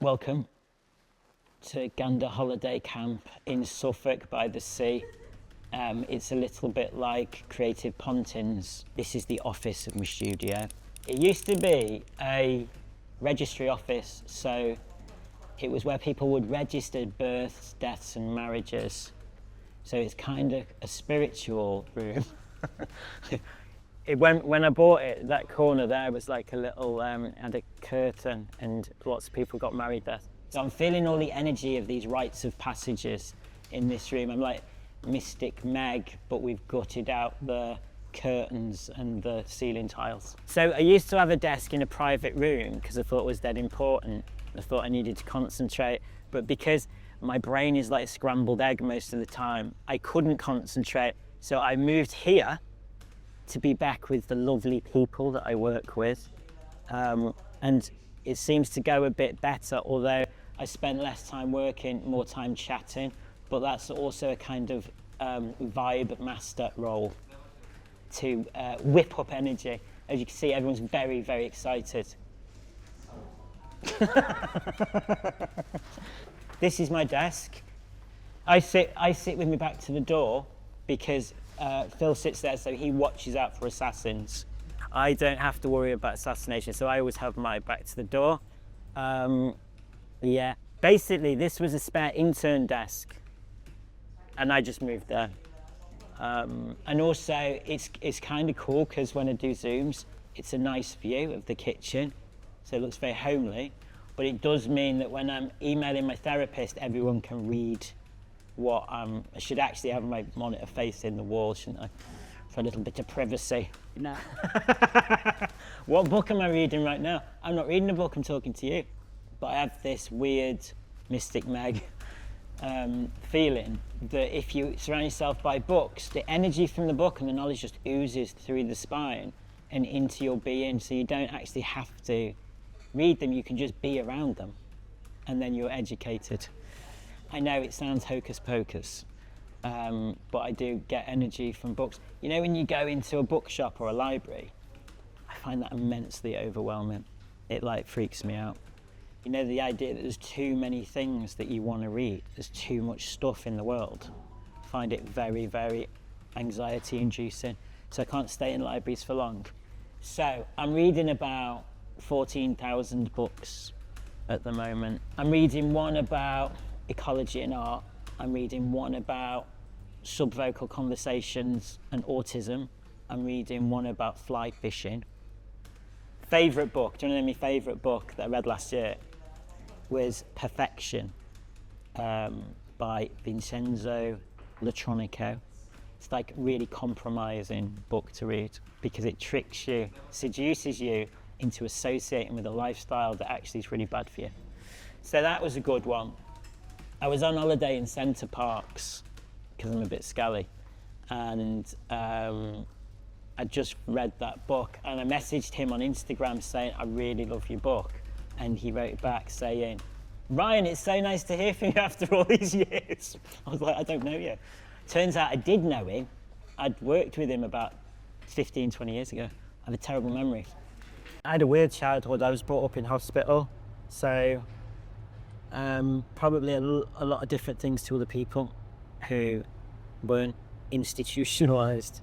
Welcome to Gander holiday camp in Suffolk by the sea. It's a little bit like Creative Pontins. This is the office of my studio. It used to be a registry office, so it was where people would register births, deaths and marriages. So it's kind of a spiritual room. When I bought it, that corner there was like a little, had a curtain and lots of people got married there. So I'm feeling all the energy of these rites of passages in this room. I'm like Mystic Meg, but we've gutted out the curtains and the ceiling tiles. So I used to have a desk in a private room because I thought it was dead important. I thought I needed to concentrate, but because my brain is like a scrambled egg most of the time, I couldn't concentrate. So I moved here to be back with the lovely people that I work with. And it seems to go a bit better, although I spend less time working, more time chatting, but that's also a kind of vibe master role to whip up energy. As you can see, everyone's very, very excited. This is my desk. I sit with my back to the door because Phil sits there, so he watches out for assassins. I don't have to worry about assassination, so I always have my back to the door. Yeah, basically this was a spare intern desk and I just moved there. And also it's kind of cool because when I do Zooms, it's a nice view of the kitchen, so it looks very homely, but it does mean that when I'm emailing my therapist, everyone can read what I should actually have my monitor facing the wall, shouldn't I? For a little bit of privacy. No. What book am I reading right now? I'm not reading a book, I'm talking to you. But I have this weird Mystic Meg feeling that if you surround yourself by books, the energy from the book and the knowledge just oozes through the spine and into your being, so you don't actually have to read them, you can just be around them, and then you're educated. I know it sounds hocus pocus, but I do get energy from books. You know, when you go into a bookshop or a library, I find that immensely overwhelming. It like freaks me out. You know, the idea that there's too many things that you want to read, there's too much stuff in the world. I find it very, very anxiety inducing, so I can't stay in libraries for long. So I'm reading about 14,000 books at the moment. I'm reading one about ecology and art. I'm reading one about subvocal conversations and autism. I'm reading one about fly fishing. Favourite book, do you want to know my favourite book that I read last year? Was Perfection by Vincenzo Latronico. It's like a really compromising book to read because it tricks you, seduces you into associating with a lifestyle that actually is really bad for you. So that was a good one. I was on holiday in Centre Parks because I'm a bit scally, and I just read that book and I messaged him on Instagram saying, I really love your book. And he wrote back saying, Ryan, it's so nice to hear from you after all these years. I was like, I don't know you. Turns out I did know him. I'd worked with him about 15, 20 years ago. I have a terrible memory. I had a weird childhood. I was brought up in hospital, so probably a lot of different things to other people who weren't institutionalised.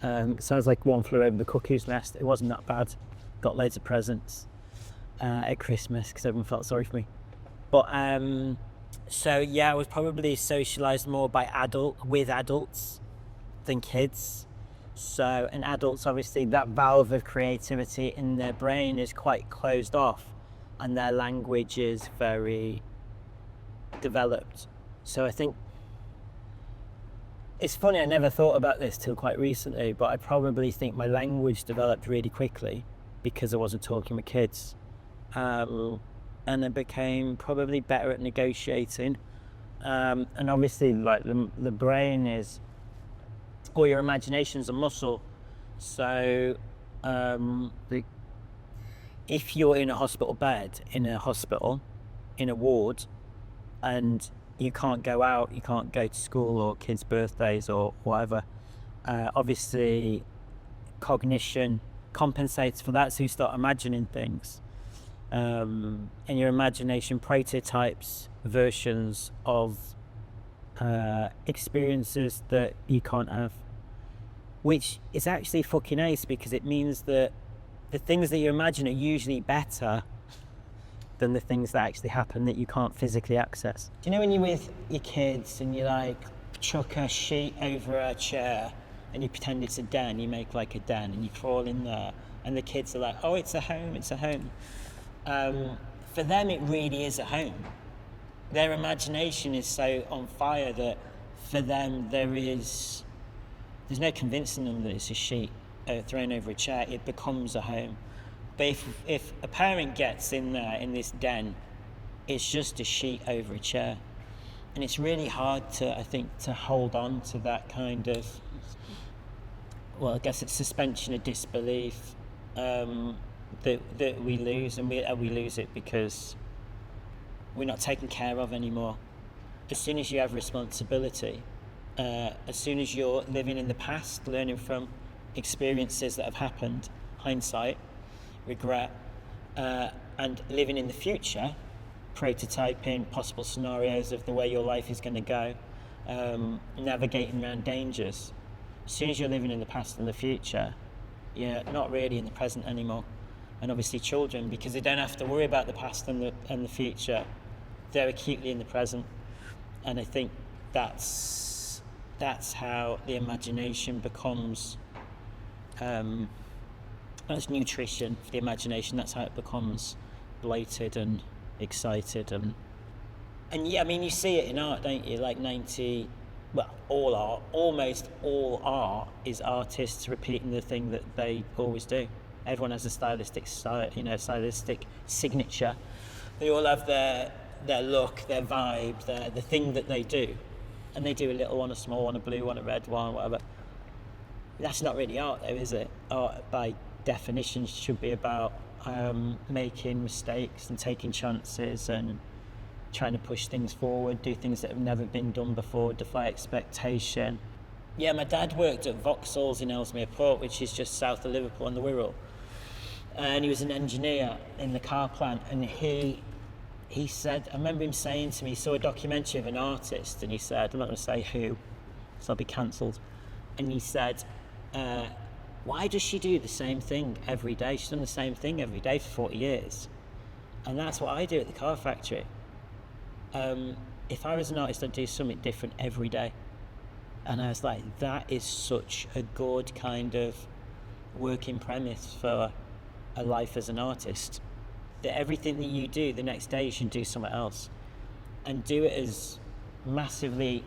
Sounds like One Flew Over the Cuckoo's Nest. It wasn't that bad. Got loads of presents at Christmas because everyone felt sorry for me. But so yeah, I was probably socialised more with adults than kids. So, and adults, obviously, that valve of creativity in their brain is quite closed off and their language is very developed. So I think, it's funny, I never thought about this till quite recently, but I probably think my language developed really quickly because I wasn't talking with kids. And I became probably better at negotiating. And obviously, like the brain is, or your imagination's a muscle. So if you're in a hospital bed, in a ward, and you can't go out, you can't go to school or kids' birthdays or whatever, obviously cognition compensates for that, so you start imagining things. in your imagination, prototypes, versions of experiences that you can't have, which is actually fucking ace, because it means that the things that you imagine are usually better than the things that actually happen that you can't physically access. Do you know when you're with your kids and you like chuck a sheet over a chair and you pretend it's a den, you make like a den and you crawl in there and the kids are like, oh, it's a home, it's a home. For them, it really is a home. Their imagination is so on fire that for them there's no convincing them that it's a sheet thrown over a chair. It becomes a home. But if a parent gets in there in this den, it's just a sheet over a chair. And it's really hard to, I think, to hold on to that kind of, well, I guess it's suspension of disbelief that we lose, and we lose it because we're not taken care of anymore. As soon as you have responsibility, as soon as you're living in the past, learning from experiences that have happened, hindsight, regret, and living in the future, prototyping possible scenarios of the way your life is going to go, navigating around dangers. As soon as you're living in the past and the future, you're not really in the present anymore. And obviously children, because they don't have to worry about the past and the future, they're acutely in the present. And I think that's how the imagination becomes, that's nutrition for the imagination. That's how it becomes bloated and excited. And yeah, I mean, you see it in art, don't you? Like all art, almost all art is artists repeating the thing that they always do. Everyone has a stylistic signature. They all have their look, their vibe, the thing that they do. And they do a little one, a small one, a blue one, a red one, whatever. That's not really art though, is it? Art by definition should be about making mistakes and taking chances and trying to push things forward, do things that have never been done before, defy expectation. Yeah, my dad worked at Vauxhall's in Ellesmere Port, which is just south of Liverpool on the Wirral. And he was an engineer in the car plant, and he said, I remember him saying to me, he saw a documentary of an artist, and he said, I'm not going to say who, so I'll be cancelled, and he said, why does she do the same thing every day? She's done the same thing every day for 40 years. And that's what I do at the car factory. If I was an artist, I'd do something different every day. And I was like, that is such a good kind of working premise for a life as an artist. That everything that you do the next day, you should do something else. And do it as massively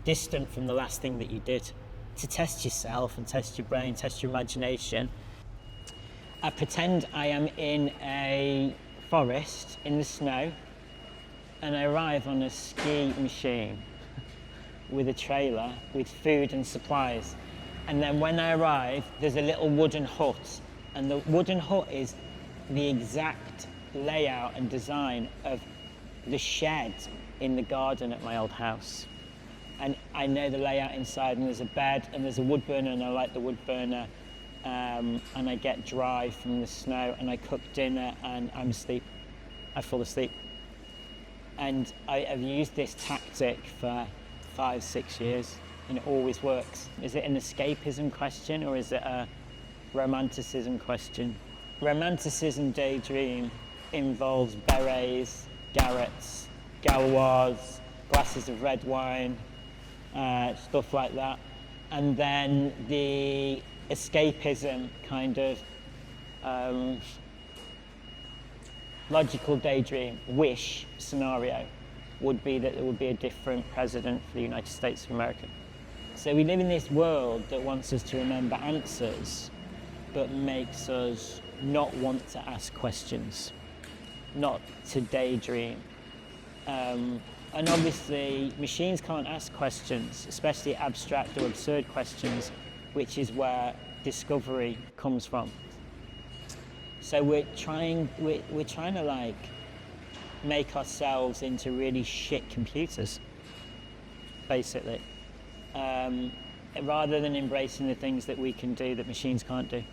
distant from the last thing that you did. To test yourself and test your brain, test your imagination. I pretend I am in a forest in the snow, and I arrive on a ski machine with a trailer with food and supplies. And then when I arrive, there's a little wooden hut, and the wooden hut is the exact layout and design of the shed in the garden at my old house. And I know the layout inside, and there's a bed and there's a wood burner, and I like the wood burner, and I get dry from the snow, and I cook dinner and I'm asleep. I fall asleep. And I have used this tactic for 5-6 years, and it always works. Is it an escapism question, or is it a romanticism question? Romanticism daydream involves berets, garrets, galois, glasses of red wine, stuff like that. And then the escapism kind of logical daydream, wish scenario would be that there would be a different president for the United States of America. So we live in this world that wants us to remember answers, but makes us not want to ask questions, not to daydream. And obviously, machines can't ask questions, especially abstract or absurd questions, which is where discovery comes from. So we're trying to like make ourselves into really shit computers, basically, rather than embracing the things that we can do that machines can't do.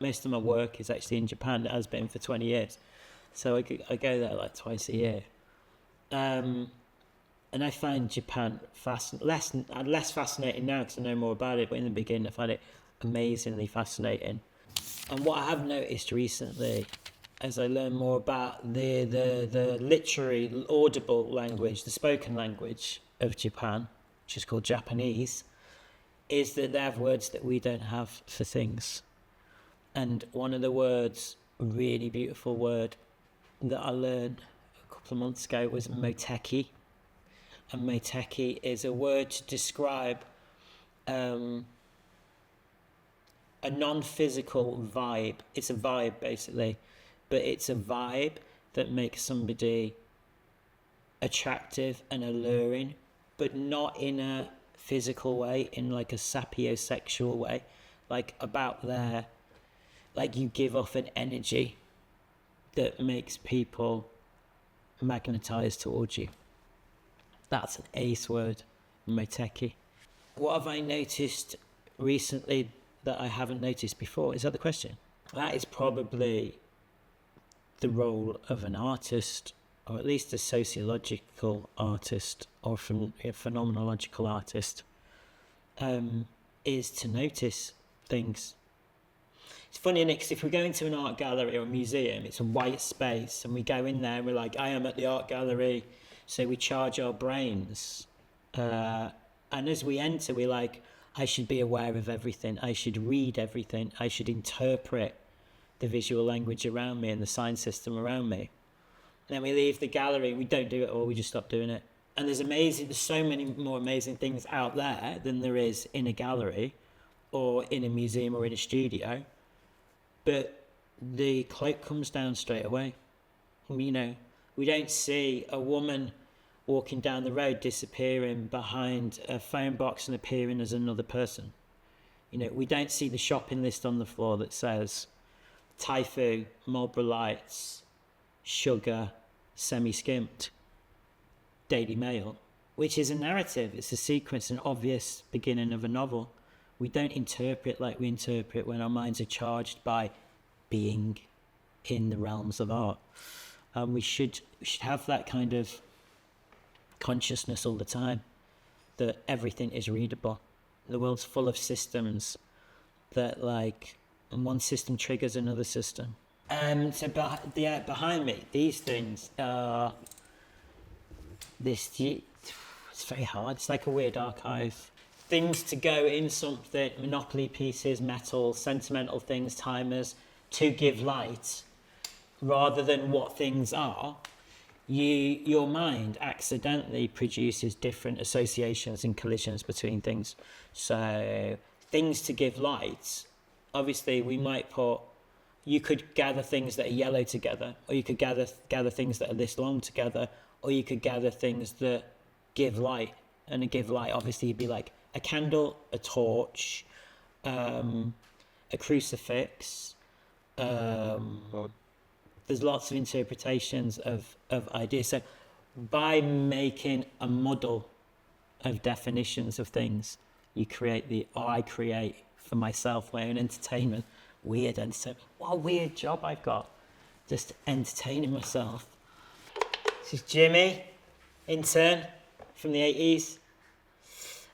Most of my work is actually in Japan. It has been for 20 years. So I go there like twice a year. And I find Japan less fascinating now because I know more about it, but in the beginning I find it amazingly fascinating. And what I have noticed recently, as I learn more about the literary, audible language, the spoken language of Japan, which is called Japanese, is that they have words that we don't have for things. And one of the words, a really beautiful word that I learned a couple of months ago was moteki. And moteki is a word to describe a non-physical vibe. It's a vibe basically, but it's a vibe that makes somebody attractive and alluring, but not in a physical way, in like a sapiosexual way, like about their, like you give off an energy that makes people magnetized towards you. That's an ace word, moteki. What have I noticed recently that I haven't noticed before? Is that the question? That is probably the role of an artist, or at least a sociological artist or a phenomenological artist, is to notice things. It's funny, isn't it? 'Cause if we go into an art gallery or a museum, it's a white space, and we go in there and we're like, I am at the art gallery, so we charge our brains. And as we enter, we're like, I should be aware of everything. I should read everything. I should interpret the visual language around me and the sign system around me. And then we leave the gallery, we don't do it all, we just stop doing it. And there's so many more amazing things out there than there is in a gallery or in a museum or in a studio. But the cloak comes down straight away. You know, we don't see a woman walking down the road disappearing behind a phone box and appearing as another person. You know, we don't see the shopping list on the floor that says Taifu, Marlboro Lights, Sugar, Semi-Skimped, Daily Mail, which is a narrative. It's a sequence, an obvious beginning of a novel. We don't interpret like we interpret when our minds are charged by being in the realms of art. We should have that kind of consciousness all the time, that everything is readable. The world's full of systems that, like, and one system triggers another system. So behind me, these things are it's very hard. It's like a weird archive. Things to go in something, Monopoly pieces, metal, sentimental things, timers, to give light, rather than what things are. Your mind accidentally produces different associations and collisions between things. So things to give light, obviously we might you could gather things that are yellow together, or you could gather things that are this long together, or you could gather things that give light. And to give light, obviously, you'd be like a candle, a torch, a crucifix. There's lots of interpretations of ideas. So by making a model of definitions of things, I create for myself my own entertainment. Weird entertainment. What a weird job I've got. Just entertaining myself. This is Jimmy, intern from the 80s.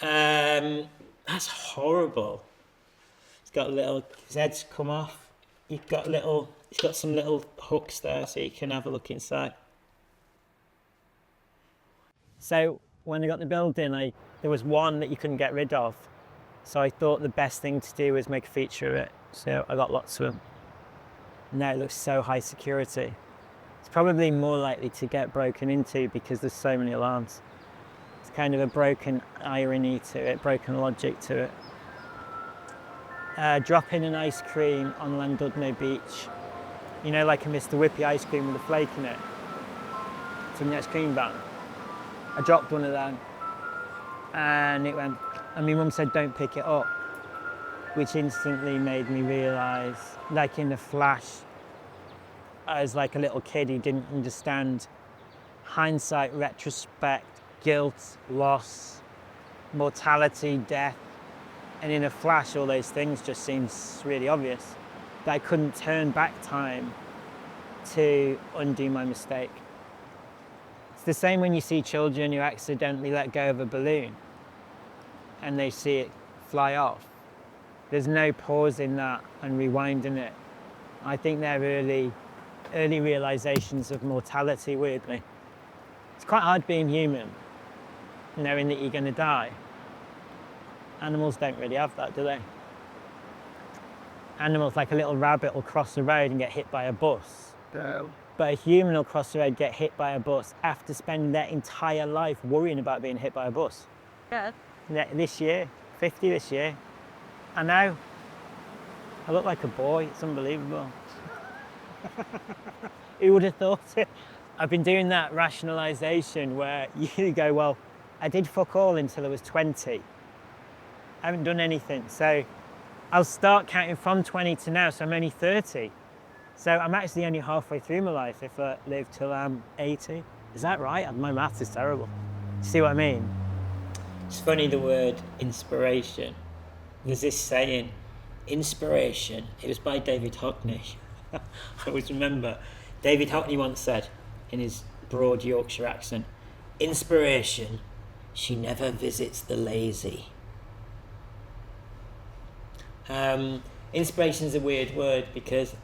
That's horrible. His head's come off. He's got some little hooks there so you can have a look inside. So when I got the building, there was one that you couldn't get rid of. So I thought the best thing to do was make a feature of it. So I got lots of them. Now it looks so high security. It's probably more likely to get broken into because there's so many alarms. It's kind of a broken irony to it, broken logic to it. Dropping an ice cream on Llandudno Beach. You know, like a Mr. Whippy ice cream with a flake in it. From the ice cream van. I dropped one of them and it went, and my mum said, don't pick it up, which instantly made me realise, like in a flash, as like a little kid who didn't understand hindsight, retrospect, guilt, loss, mortality, death, and in a flash all those things just seemed really obvious, that I couldn't turn back time to undo my mistake. It's the same when you see children who accidentally let go of a balloon and they see it fly off. There's no pause in that and rewinding it. I think they're early realizations of mortality, weirdly. It's quite hard being human, knowing that you're going to die. Animals don't really have that, do they? Animals, like a little rabbit, will cross the road and get hit by a bus. No. But a human will cross the road, get hit by a bus after spending their entire life worrying about being hit by a bus. Yeah. This year, 50 this year. I know. I look like a boy. It's unbelievable. Who would have thought it? I've been doing that rationalisation where you go, well, I did fuck all until I was 20. I haven't done anything. So I'll start counting from 20 to now, so I'm only 30. So I'm actually only halfway through my life if I live till I'm 80. Is that right? My maths is terrible. See what I mean? It's funny, the word inspiration. There's this saying, inspiration. It was by David Hockney. I always remember. David Hockney once said, in his broad Yorkshire accent, inspiration, she never visits the lazy. Inspiration is a weird word because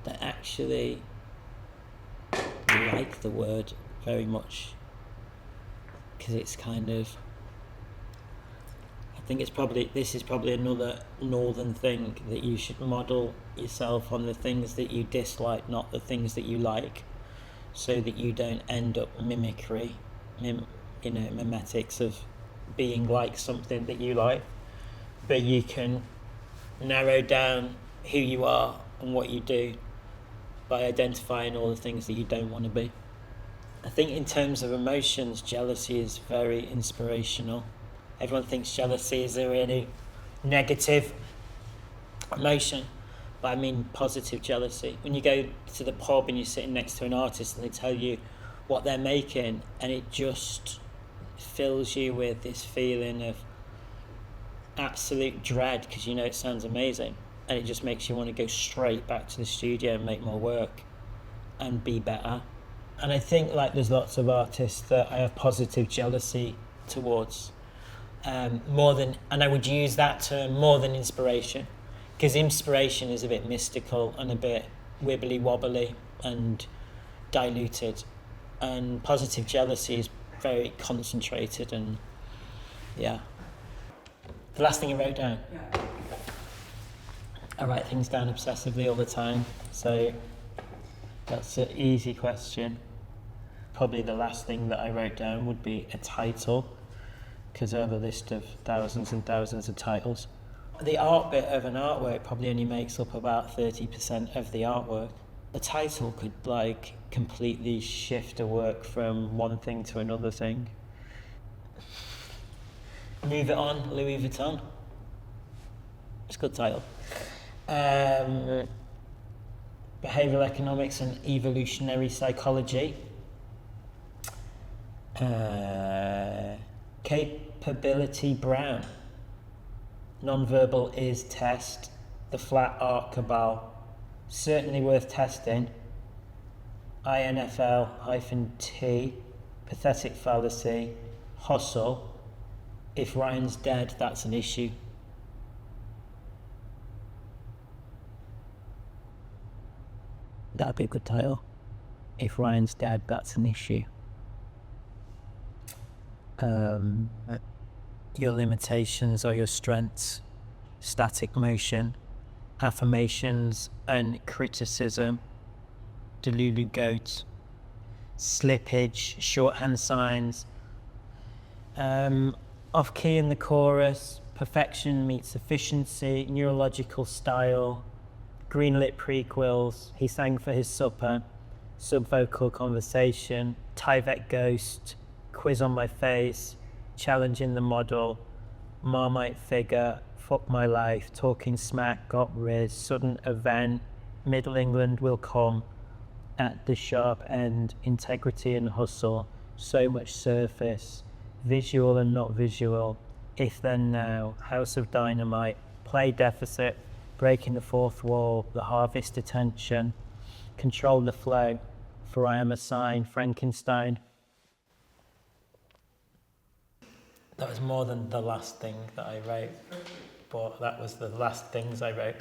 I actually like the word very much, because it's kind of, I think this is probably another northern thing, that you should model yourself on the things that you dislike, not the things that you like, so that you don't end up mimetics of being like something that you like, but you can narrow down who you are and what you do by identifying all the things that you don't want to be. I think in terms of emotions, jealousy is very inspirational. Everyone thinks jealousy is a really negative emotion, but I mean positive jealousy. When you go to the pub and you're sitting next to an artist and they tell you what they're making, and it just fills you with this feeling of absolute dread, because you know it sounds amazing, and it just makes you want to go straight back to the studio and make more work and be better. And I think there's lots of artists that I have positive jealousy towards, more than, and I would use that term more than inspiration, because inspiration is a bit mystical and a bit wibbly wobbly and diluted, and positive jealousy is very concentrated. And yeah, the last thing I wrote down. Yeah. I write things down obsessively all the time, so that's an easy question. Probably the last thing that I wrote down would be a title, because I have a list of thousands and thousands of titles. The art bit of an artwork probably only makes up about 30% of the artwork. A title could completely shift a work from one thing to another thing. Move It On, Louis Vuitton. It's a good title. Behavioral economics and evolutionary psychology. Capability Brown. Non-verbal is test. The flat art cabal. Certainly worth testing. INFL-T. Pathetic fallacy. Hustle. If Ryan's dead, that's an issue. That'd be a good title. If Ryan's dead, that's an issue. Your limitations or your strengths. Static motion. Affirmations and criticism. Delulu goat. Slippage. Shorthand signs. Off key in the chorus. Perfection meets efficiency. Neurological style. Greenlit prequels. He sang for his supper. Subvocal conversation. Tyvek ghost. Quiz on my face. Challenging the model. Marmite figure. Fuck my life. Talking smack. Got riz. Sudden event. Middle England will come. At the sharp end. Integrity and hustle. So much surface. Visual and not visual. If then now. House of Dynamite. Play deficit. Breaking the fourth wall. The harvest attention. control the flow for I am a sign, Frankenstein. That was more than the last thing that I wrote, but that was the last things I wrote.